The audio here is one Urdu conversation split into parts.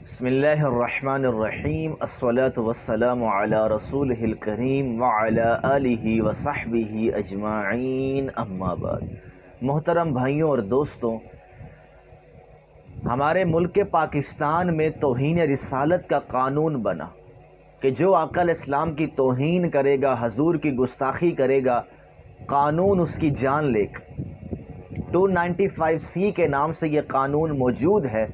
بسم اللہ الرحمن الرحیم الصلاۃ والسلام علی رسولہ الکریم وعلی آلہ وصحبہ اجمعین اما بعد۔ محترم بھائیوں اور دوستوں، ہمارے ملک پاکستان میں توہین رسالت کا قانون بنا کہ جو آقا علیہ السلام کی توہین کرے گا، حضور کی گستاخی کرے گا، قانون اس کی جان لے گا۔ 295C کے نام سے یہ قانون موجود ہے،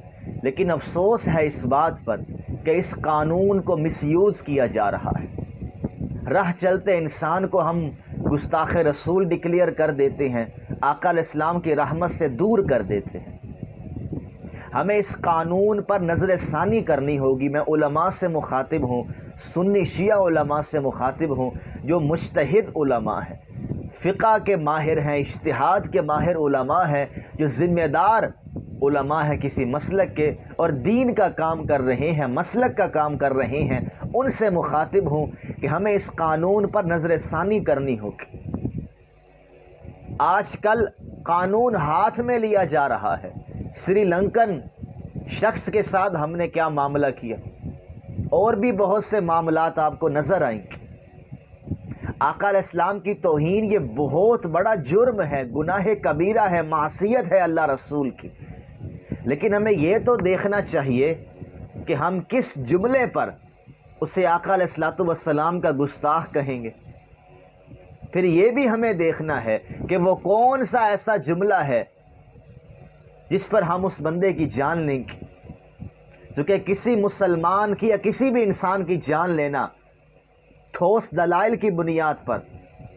لیکن افسوس ہے اس بات پر کہ اس قانون کو مس یوز کیا جا رہا ہے۔ راہ چلتے انسان کو ہم گستاخ رسول ڈکلیئر کر دیتے ہیں، آقا علیہ السلام کی رحمت سے دور کر دیتے ہیں۔ ہمیں اس قانون پر نظر ثانی کرنی ہوگی۔ میں علماء سے مخاطب ہوں، سنی شیعہ علماء سے مخاطب ہوں جو مجتہد علماء ہیں، فقہ کے ماہر ہیں، اجتہاد کے ماہر علماء ہیں، جو ذمہ دار علماء ہیں کسی مسلک کے اور دین کا کام کر رہے ہیں، مسلک کا کام کر رہے ہیں۔ ان سے مخاطب ہوں کہ ہمیں اس قانون پر نظر ثانی کرنی ہوگی۔ آج کل قانون ہاتھ میں لیا جا رہا ہے۔ سری لنکن شخص کے ساتھ ہم نے کیا معاملہ کیا، اور بھی بہت سے معاملات آپ کو نظر آئیں گے۔ آقا علیہ السلام کی توہین یہ بہت بڑا جرم ہے، گناہ کبیرہ ہے، معصیت ہے اللہ رسول کی۔ لیکن ہمیں یہ تو دیکھنا چاہیے کہ ہم کس جملے پر اسے آقا علیہ السلام کا گستاخ کہیں گے۔ پھر یہ بھی ہمیں دیکھنا ہے کہ وہ کون سا ایسا جملہ ہے جس پر ہم اس بندے کی جان لیں گے، چونکہ کسی مسلمان کی یا کسی بھی انسان کی جان لینا ٹھوس دلائل کی بنیاد پر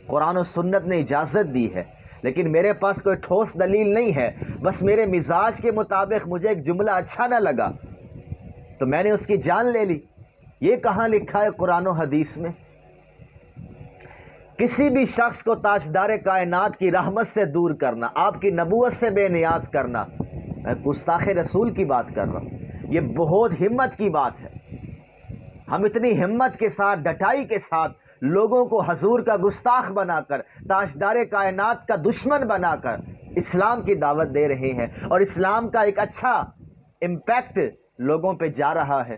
قرآن و سنت نے اجازت دی ہے، لیکن میرے پاس کوئی ٹھوس دلیل نہیں ہے، بس میرے مزاج کے مطابق مجھے ایک جملہ اچھا نہ لگا تو میں نے اس کی جان لے لی۔ یہ کہاں لکھا ہے قرآن و حدیث میں؟ کسی بھی شخص کو تاجدار کائنات کی رحمت سے دور کرنا، آپ کی نبوت سے بے نیاز کرنا، میں گستاخ رسول کی بات کر رہا ہوں۔ یہ بہت ہمت کی بات ہے۔ ہم اتنی ہمت کے ساتھ، ڈٹائی کے ساتھ لوگوں کو حضور کا گستاخ بنا کر، تاجدار کائنات کا دشمن بنا کر اسلام کی دعوت دے رہے ہیں، اور اسلام کا ایک اچھا امپیکٹ لوگوں پہ جا رہا ہے۔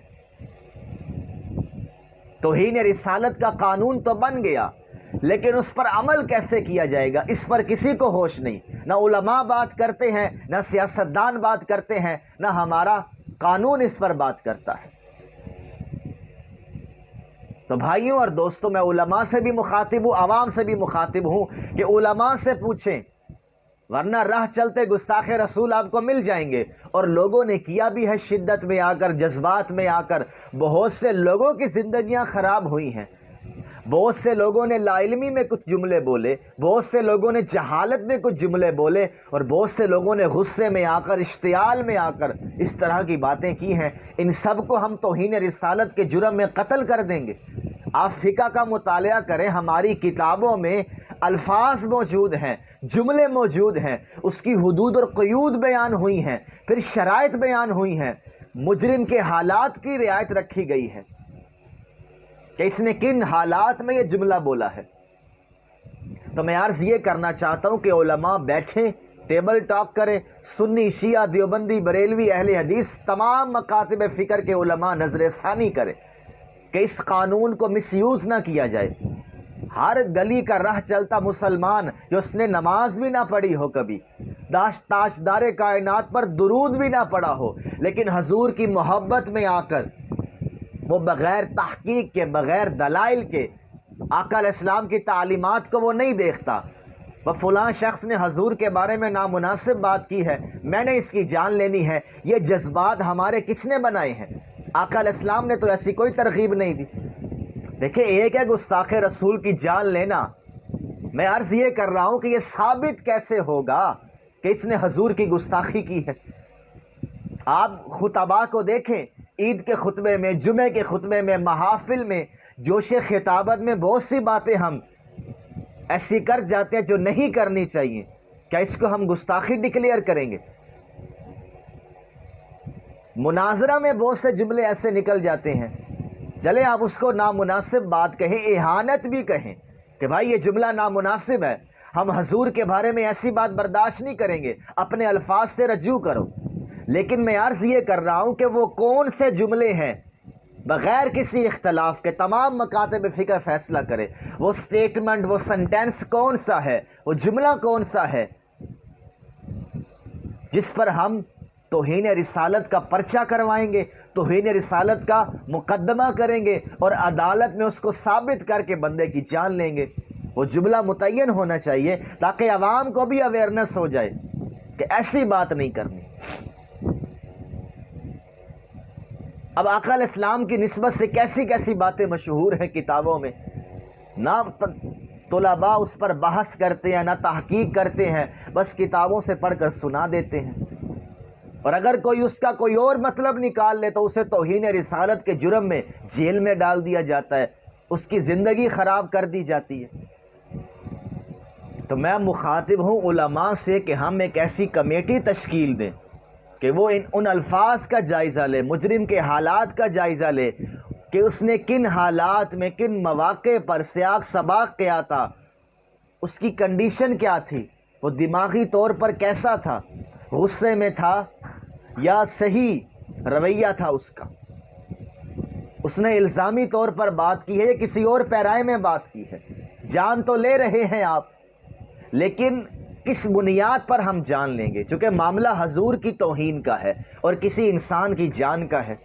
توہین رسالت کا قانون تو بن گیا، لیکن اس پر عمل کیسے کیا جائے گا اس پر کسی کو ہوش نہیں۔ نہ علماء بات کرتے ہیں، نہ سیاستدان بات کرتے ہیں، نہ ہمارا قانون اس پر بات کرتا ہے۔ تو بھائیوں اور دوستوں، میں علماء سے بھی مخاطب ہوں، عوام سے بھی مخاطب ہوں کہ علماء سے پوچھیں، ورنہ راہ چلتے گستاخ رسول آپ کو مل جائیں گے۔ اور لوگوں نے کیا بھی ہے، شدت میں آ کر، جذبات میں آ کر بہت سے لوگوں کی زندگیاں خراب ہوئی ہیں۔ بہت سے لوگوں نے لا علمی میں کچھ جملے بولے، بہت سے لوگوں نے جہالت میں کچھ جملے بولے، اور بہت سے لوگوں نے غصے میں آ کر، اشتعال میں آ کر اس طرح کی باتیں کی ہیں۔ ان سب کو ہم توہین رسالت کے جرم میں قتل کر دیں گے۔ آپ فقہ کا مطالعہ کریں، ہماری کتابوں میں الفاظ موجود ہیں، جملے موجود ہیں، اس کی حدود اور قیود بیان ہوئی ہیں، پھر شرائط بیان ہوئی ہیں، مجرم کے حالات کی رعایت رکھی گئی ہے کہ اس نے کن حالات میں یہ جملہ بولا ہے۔ تو میں عرض یہ کرنا چاہتا ہوں کہ علماء بیٹھیں، ٹیبل ٹاک کریں، سنی، شیعہ، دیوبندی، بریلوی، اہل حدیث، تمام مکاتب فکر کے علماء نظر ثانی کریں کہ اس قانون کو مس یوز نہ کیا جائے۔ ہر گلی کا راہ چلتا مسلمان جو اس نے نماز بھی نہ پڑھی ہو، کبھی تاجدار کائنات پر درود بھی نہ پڑھا ہو، لیکن حضور کی محبت میں آ کر وہ بغیر تحقیق کے، بغیر دلائل کے آقا علیہ السلام کی تعلیمات کو وہ نہیں دیکھتا۔ وہ فلاں شخص نے حضور کے بارے میں نامناسب بات کی ہے، میں نے اس کی جان لینی ہے، یہ جذبات ہمارے کس نے بنائے ہیں؟ آقا علیہ السلام نے تو ایسی کوئی ترغیب نہیں دی۔ دیکھیں، ایک ہے گستاخ رسول کی جان لینا، میں عرض یہ کر رہا ہوں کہ یہ ثابت کیسے ہوگا کہ اس نے حضور کی گستاخی کی ہے؟ آپ خطباء کو دیکھیں، عید کے خطبے میں، جمعے کے خطبے میں، محافل میں، جوش خطابت میں بہت سی باتیں ہم ایسی کر جاتے ہیں جو نہیں کرنی چاہیے۔ کیا اس کو ہم گستاخی ڈکلیئر کریں گے؟ مناظرہ میں بہت سے جملے ایسے نکل جاتے ہیں، چلے آپ اس کو نامناسب بات کہیں، اہانت بھی کہیں کہ بھائی یہ جملہ نامناسب ہے، ہم حضور کے بارے میں ایسی بات برداشت نہیں کریں گے، اپنے الفاظ سے رجوع کرو۔ لیکن میں عرض یہ کر رہا ہوں کہ وہ کون سے جملے ہیں بغیر کسی اختلاف کے تمام مکاتب فکر فیصلہ کرے، وہ سٹیٹمنٹ، وہ سنٹینس کون سا ہے، وہ جملہ کون سا ہے جس پر ہم توہین رسالت کا پرچہ کروائیں گے، توہین رسالت کا مقدمہ کریں گے اور عدالت میں اس کو ثابت کر کے بندے کی جان لیں گے۔ وہ جملہ متعین ہونا چاہیے تاکہ عوام کو بھی اویئرنس ہو جائے کہ ایسی بات نہیں کرنی۔ اب آقا علیہ السلام کی نسبت سے کیسی کیسی باتیں مشہور ہیں کتابوں میں، نہ طلباء اس پر بحث کرتے ہیں نہ تحقیق کرتے ہیں، بس کتابوں سے پڑھ کر سنا دیتے ہیں، اور اگر کوئی اس کا کوئی اور مطلب نکال لے تو اسے توہین رسالت کے جرم میں جیل میں ڈال دیا جاتا ہے، اس کی زندگی خراب کر دی جاتی ہے۔ تو میں مخاطب ہوں علماء سے کہ ہم ایک ایسی کمیٹی تشکیل دیں کہ وہ ان الفاظ کا جائزہ لے، مجرم کے حالات کا جائزہ لے کہ اس نے کن حالات میں کن مواقع پر سیاق سباق کیا تھا، اس کی کنڈیشن کیا تھی، وہ دماغی طور پر کیسا تھا، غصے میں تھا یا صحیح رویہ تھا اس کا، اس نے الزامی طور پر بات کی ہے یا کسی اور پیرائے میں بات کی ہے۔ جان تو لے رہے ہیں آپ، لیکن کس بنیاد پر ہم جان لیں گے؟ چونکہ معاملہ حضور کی توہین کا ہے اور کسی انسان کی جان کا ہے۔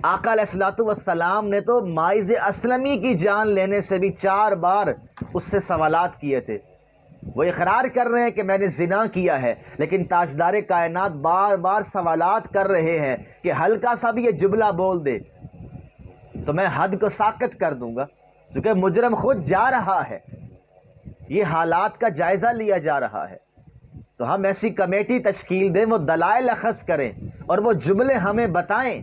آقا علیہ الصلوۃ والسلام نے تو ماعز اسلمی کی جان لینے سے بھی 4 بار اس سے سوالات کیے تھے۔ وہ اقرار کر رہے ہیں کہ میں نے زنا کیا ہے، لیکن تاجدار کائنات بار بار سوالات کر رہے ہیں کہ ہلکا سا بھی یہ جملہ بول دے تو میں حد کو ساقط کر دوں گا، کیونکہ مجرم خود جا رہا ہے، یہ حالات کا جائزہ لیا جا رہا ہے۔ تو ہم ایسی کمیٹی تشکیل دیں، وہ دلائل اخذ کریں اور وہ جملے ہمیں بتائیں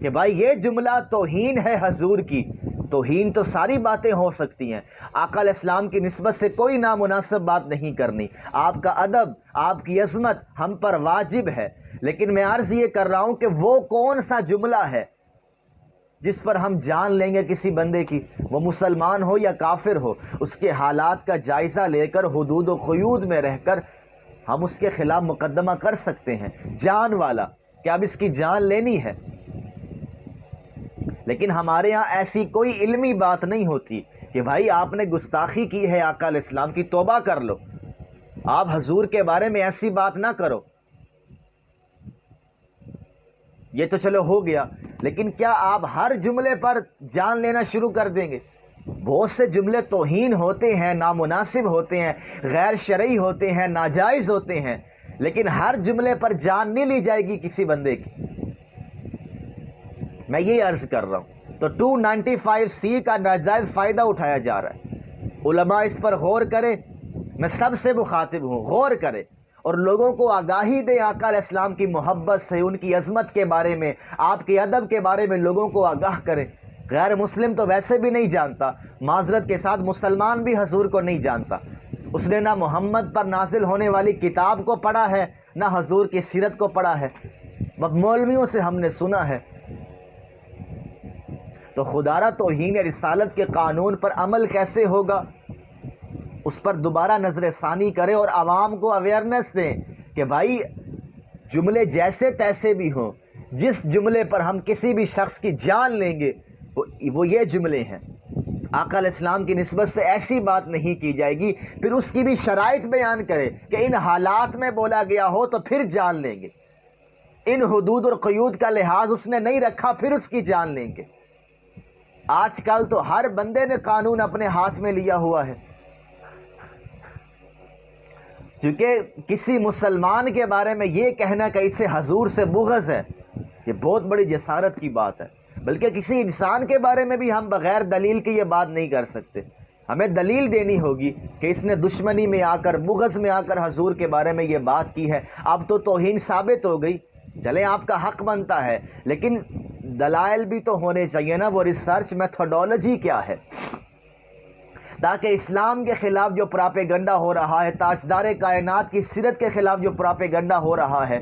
کہ بھائی یہ جملہ توہین ہے حضور کی۔ توہین تو ساری باتیں ہو سکتی ہیں، آقا علیہ السلام کی نسبت سے کوئی نامناسب بات نہیں کرنی، آپ کا ادب، آپ کی عظمت ہم پر واجب ہے، لیکن میں عرض یہ کر رہا ہوں کہ وہ کون سا جملہ ہے جس پر ہم جان لیں گے کسی بندے کی، وہ مسلمان ہو یا کافر ہو، اس کے حالات کا جائزہ لے کر حدود و قیود میں رہ کر ہم اس کے خلاف مقدمہ کر سکتے ہیں، جان والا کہ اب اس کی جان لینی ہے۔ لیکن ہمارے ہاں ایسی کوئی علمی بات نہیں ہوتی کہ بھائی آپ نے گستاخی کی ہے آقا علیہ السلام کی، توبہ کر لو، آپ حضور کے بارے میں ایسی بات نہ کرو۔ یہ تو چلو ہو گیا، لیکن کیا آپ ہر جملے پر جان لینا شروع کر دیں گے؟ بہت سے جملے توہین ہوتے ہیں، نامناسب ہوتے ہیں، غیر شرعی ہوتے ہیں، ناجائز ہوتے ہیں، لیکن ہر جملے پر جان نہیں لی جائے گی کسی بندے کی۔ میں یہ عرض کر رہا ہوں، تو 295C کا ناجائز فائدہ اٹھایا جا رہا ہے، علماء اس پر غور کریں، میں سب سے مخاطب ہوں، غور کریں اور لوگوں کو آگاہی دیں آقا علیہ السلام کی محبت سے، ان کی عظمت کے بارے میں، آپ کے ادب کے بارے میں لوگوں کو آگاہ کریں۔ غیر مسلم تو ویسے بھی نہیں جانتا، معذرت کے ساتھ مسلمان بھی حضور کو نہیں جانتا، اس نے نہ محمد پر نازل ہونے والی کتاب کو پڑھا ہے نہ حضور کی سیرت کو پڑھا ہے، مولویوں سے ہم نے سنا ہے۔ تو خدارہ توہین رسالت کے قانون پر عمل کیسے ہوگا، اس پر دوبارہ نظر ثانی کریں اور عوام کو اویئرنس دیں کہ بھائی جملے جیسے تیسے بھی ہوں، جس جملے پر ہم کسی بھی شخص کی جان لیں گے وہ یہ جملے ہیں۔ آقا علیہ السلام کی نسبت سے ایسی بات نہیں کی جائے گی، پھر اس کی بھی شرائط بیان کرے کہ ان حالات میں بولا گیا ہو تو پھر جان لیں گے، ان حدود اور قیود کا لحاظ اس نے نہیں رکھا پھر اس کی جان لیں گے۔ آج کل تو ہر بندے نے قانون اپنے ہاتھ میں لیا ہوا ہے، کیونکہ کسی مسلمان کے بارے میں یہ کہنا کہ اسے حضور سے بغض ہے، یہ بہت بڑی جسارت کی بات ہے۔ بلکہ کسی انسان کے بارے میں بھی ہم بغیر دلیل کے یہ بات نہیں کر سکتے، ہمیں دلیل دینی ہوگی کہ اس نے دشمنی میں آ کر، بغض میں آ کر حضور کے بارے میں یہ بات کی ہے۔ اب تو توہین ثابت ہو گئی، چلیں آپ کا حق بنتا ہے، لیکن دلائل بھی تو ہونے چاہیے نا، وہ ریسرچ میتھڈولوجی کیا ہے، تاکہ اسلام کے خلاف جو پراپیگنڈا ہو رہا ہے، تاجدار کائنات کی سیرت کے خلاف جو پراپیگنڈا ہو رہا ہے،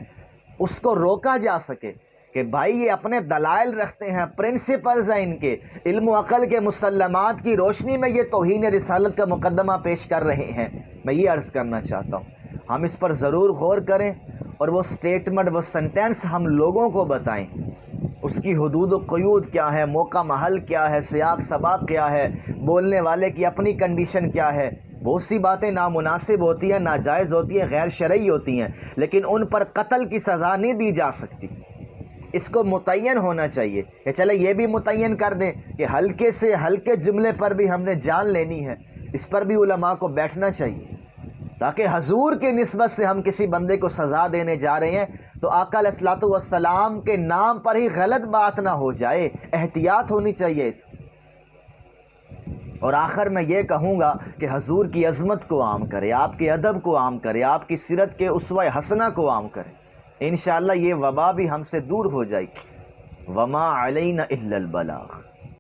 اس کو روکا جا سکے کہ بھائی یہ اپنے دلائل رکھتے ہیں، پرنسپلز ہیں ان کے، علم و عقل کے مسلمات کی روشنی میں یہ توہین رسالت کا مقدمہ پیش کر رہے ہیں۔ میں یہ عرض کرنا چاہتا ہوں، ہم اس پر ضرور غور کریں اور وہ سٹیٹمنٹ، وہ سنٹینس ہم لوگوں کو بتائیں، اس کی حدود و قیود کیا ہے، موقع محل کیا ہے، سیاق سباق کیا ہے، بولنے والے کی اپنی کنڈیشن کیا ہے۔ بہت سی باتیں نامناسب ہوتی ہیں، ناجائز ہوتی ہیں، غیر شرعی ہوتی ہیں، لیکن ان پر قتل کی سزا نہیں دی جا سکتی۔ اس کو متعین ہونا چاہیے کہ چلے یہ بھی متعین کر دیں کہ ہلکے سے ہلکے جملے پر بھی ہم نے جان لینی ہے، اس پر بھی علماء کو بیٹھنا چاہیے، تاکہ حضور کی نسبت سے ہم کسی بندے کو سزا دینے جا رہے ہیں تو آقا علیہ الصلوۃ والسلام کے نام پر ہی غلط بات نہ ہو جائے، احتیاط ہونی چاہیے اس کی۔ اور آخر میں یہ کہوں گا کہ حضور کی عظمت کو عام کرے، آپ کے ادب کو عام کرے، آپ کی سیرت کے اسوہ حسنہ کو عام کرے، انشاءاللہ یہ وبا بھی ہم سے دور ہو جائے گی۔ وما علینا الا البلاغ۔